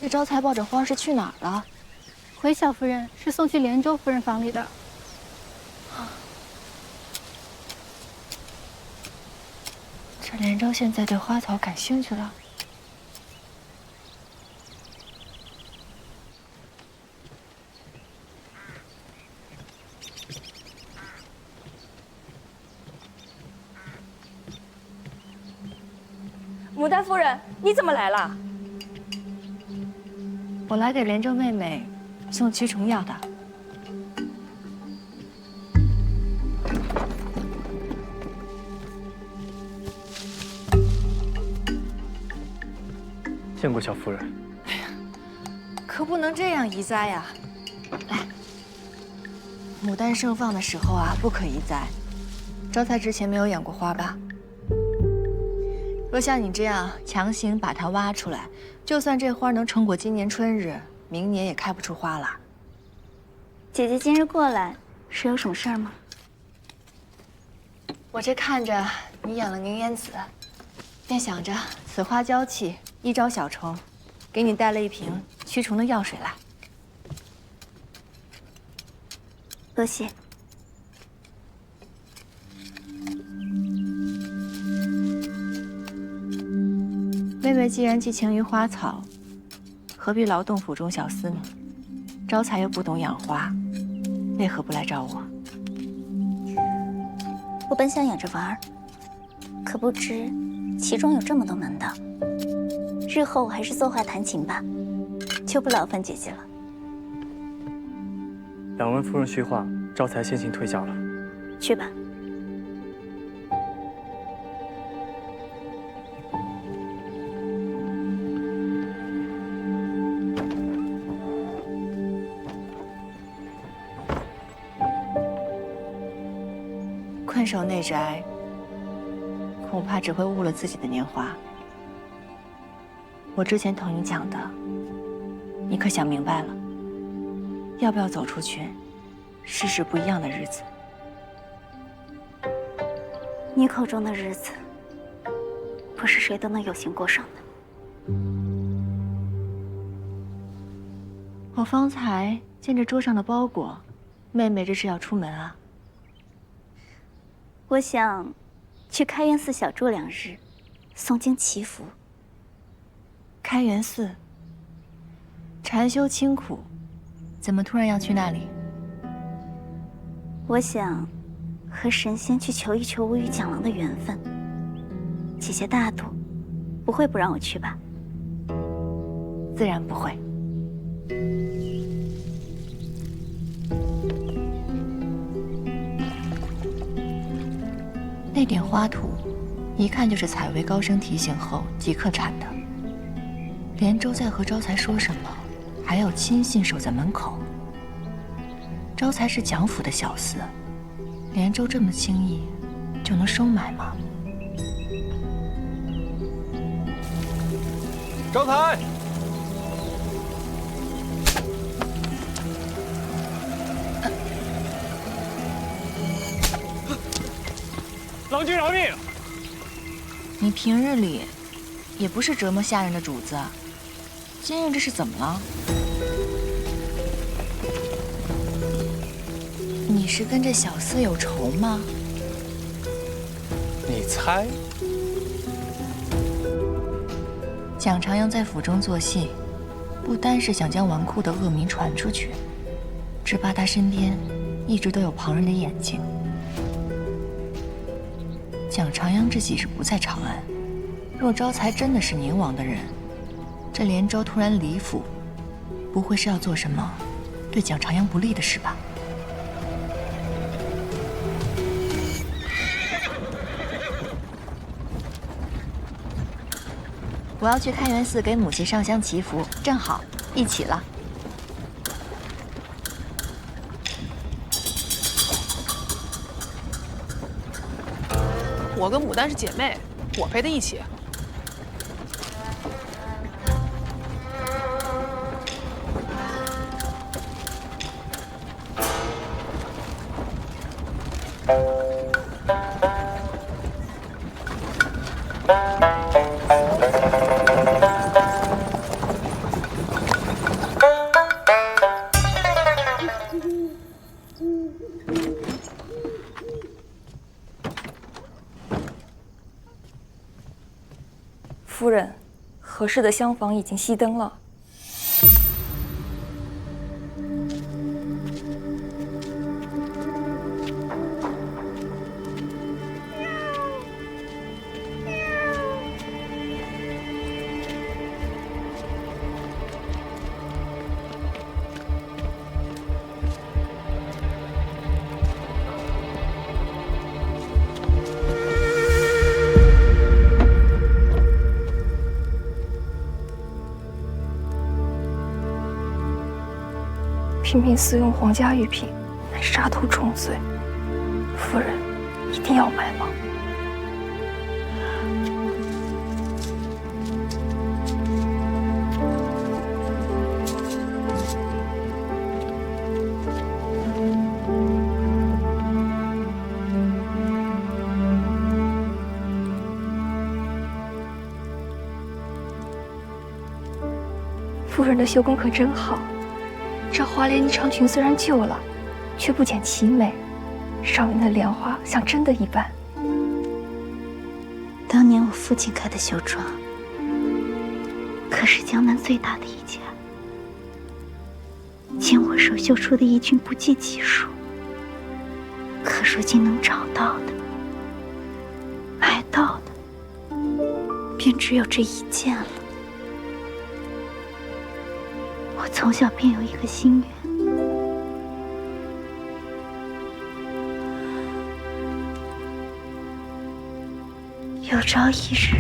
这招财抱着花是去哪儿了？回小夫人是送去连州夫人房里的。这连州现在对花草感兴趣了。牡丹夫人，你怎么来了？我来给连州妹妹送驱虫药的。见过小夫人。可不能这样移栽呀！来，牡丹盛放的时候啊，不可移栽。招财之前没有养过花吧？若像你这样强行把它挖出来，就算这花能撑过今年春日，明年也开不出花了。姐姐今日过来是有什么事儿吗？我这看着你养了凝烟子，便想着此花娇气，易招小虫，给你带了一瓶驱虫的药水来。多谢。妹妹既然寄情于花草，何必劳动府中小厮呢？招财又不懂养花，为何不来找我？我本想养着玩儿，可不知其中有这么多门道。日后我还是作画弹琴吧，就不劳烦姐姐了。两位夫人叙话，招财先行退下了。去吧。困守内宅，恐怕只会误了自己的年华。我之前同你讲的，你可想明白了？要不要走出去，试试不一样的日子？你口中的日子，不是谁都能有幸过上的。我方才见着桌上的包裹，妹妹这是要出门啊？我想去开元寺小住2日，诵经祈福。开元寺，禅修清苦，怎么突然要去那里？我想和神仙去求一求我与蒋郎的缘分。姐姐大度，不会不让我去吧？自然不会。那点花土，一看就是采薇高声提醒后即刻产的。连州在和招财说什么，还要亲信守在门口。招财是蒋府的小厮，连州这么轻易就能收买吗？招财！郎君饶命！你平日里也不是折磨下人的主子，今日这是怎么了？你是跟这小厮有仇吗？你猜？蒋长阳在府中做戏，不单是想将纨绔的恶名传出去，只怕他身边一直都有旁人的眼睛。蒋长阳这几日不在长安，若招财真的是宁王的人，这连州突然离府，不会是要做什么对蒋长阳不利的事吧？我要去开元寺给母亲上香祈福，正好一起了。我跟牡丹是姐妹，我陪她一起。夫人，合适的厢房已经熄灯了。频频私用皇家玉品，乃杀头重罪。夫人一定要卖吗？夫人的绣工可真好。这华莲衣长裙虽然旧了，却不减其美，上面的莲花像真的一般。当年我父亲开的绣庄，可是江南最大的一家，见我手绣出的衣裙不计其数，可如今能找到的、买到的，便只有这一件了。我从小便有一个心愿，有朝一日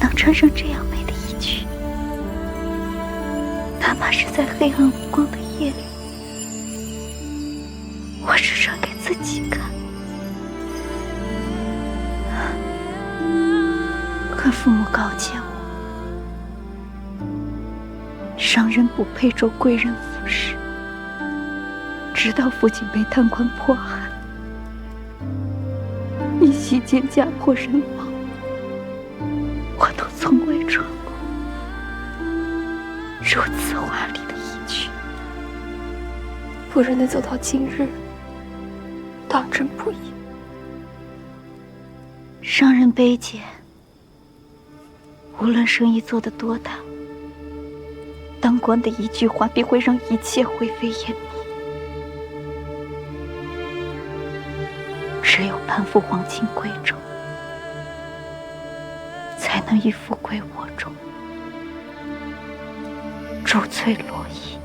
能穿上这样美的衣裙，哪怕是在黑暗无光的夜里，我只穿给自己看。可父母告诫我，商人不配着贵人服饰，直到父亲被贪官迫害，一夕间家破人亡，我都从未穿过如此华丽的衣裙。夫人能走到今日，当真不易。商人卑贱，无论生意做得多大，当官的一句话必会让一切灰飞烟灭。只有攀附皇亲贵胄，才能以富贵我中，珠翠罗衣，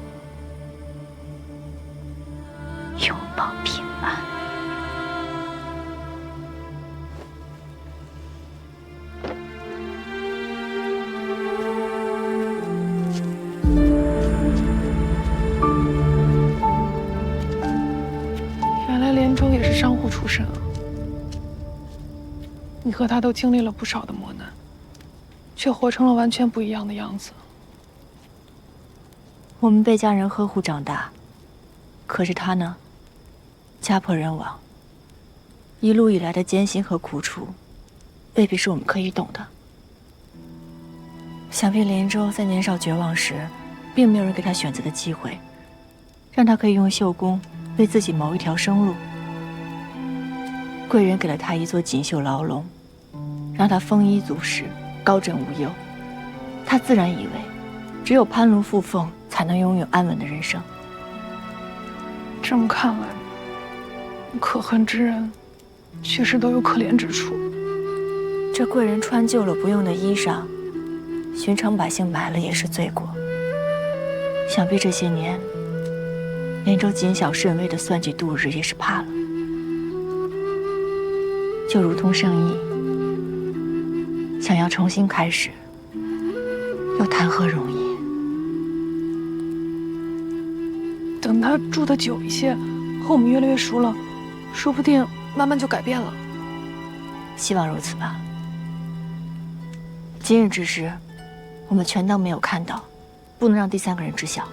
拥抱平安。原来连州也是商户出身啊！你和他都经历了不少的磨难，却活成了完全不一样的样子。我们被家人呵护长大，可是他呢，家破人亡，一路以来的艰辛和苦楚，未必是我们可以懂的。想必连州在年少绝望时，并没有人给他选择的机会，让他可以用绣工为自己谋一条生路。贵人给了他一座锦绣牢笼，让他丰衣足食，高枕无忧。他自然以为，只有攀龙附凤，才能拥有安稳的人生。这么看来，可恨之人，确实都有可怜之处。这贵人穿旧了不用的衣裳，寻常百姓买了也是罪过。想必这些年，连州谨小慎微的算计度日也是怕了。就如同圣意，想要重新开始，又谈何容易？等他住得久一些，和我们越来越熟了，说不定慢慢就改变了。希望如此吧。今日之事，我们全当没有看到，不能让第三个人知晓。